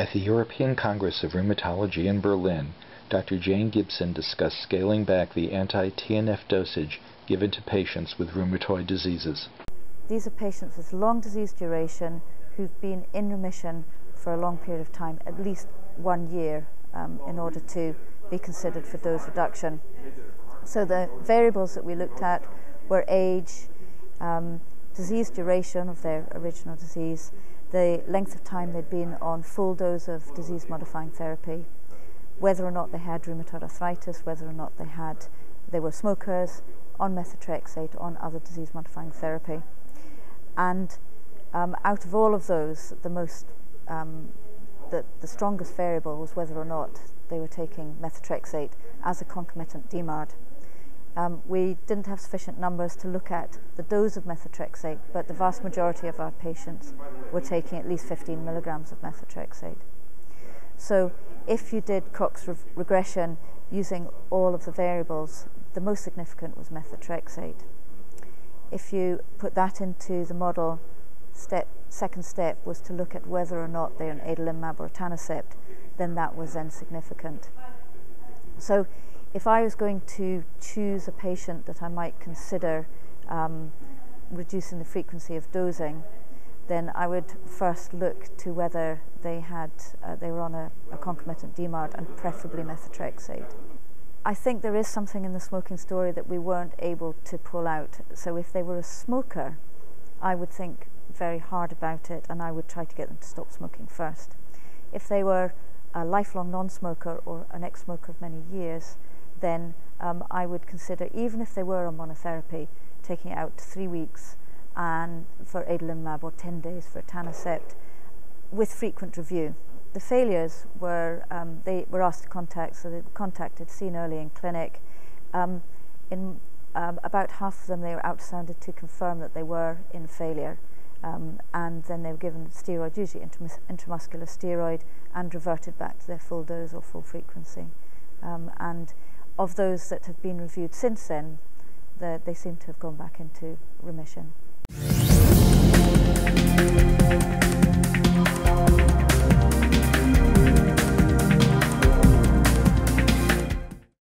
At the European Congress of Rheumatology in Berlin, Dr. Jane Gibson discussed scaling back the anti-TNF dosage given to patients with rheumatoid diseases. These are patients with long disease duration who've been in remission for a long period of time, at least 1 year, in order to be considered for dose reduction. So the variables that we looked at were age, disease duration of their original disease, the length of time they'd been on full dose of disease-modifying therapy, whether or not they had rheumatoid arthritis, whether or not they were smokers, on methotrexate, on other disease-modifying therapy. And out of all of those, the strongest variable was whether or not they were taking methotrexate as a concomitant DMARD. We didn't have sufficient numbers to look at the dose of methotrexate, but the vast majority of our patients were taking at least 15 milligrams of methotrexate. So if you did Cox regression using all of the variables, the most significant was methotrexate. If you put that into the model, second step was to look at whether or not they're on adalimumab or etanercept, then that was then significant. So if I was going to choose a patient that I might consider reducing the frequency of dosing, then I would first look to whether they were on a concomitant DMARD and preferably methotrexate. I think there is something in the smoking story that we weren't able to pull out. So if they were a smoker, I would think very hard about it and I would try to get them to stop smoking first. If they were a lifelong non-smoker or an ex-smoker of many years, then I would consider, even if they were on monotherapy, taking it out to 3 weeks and for adalimumab or 10 days for etanercept with frequent review. The failures were, they were asked to contact, so they were contacted, seen early in clinic. In about half of them they were ultrasounded to confirm that they were in failure, and then they were given steroid, usually intramuscular steroid, and reverted back to their full dose or full frequency. And of those that have been reviewed since then, they seem to have gone back into remission.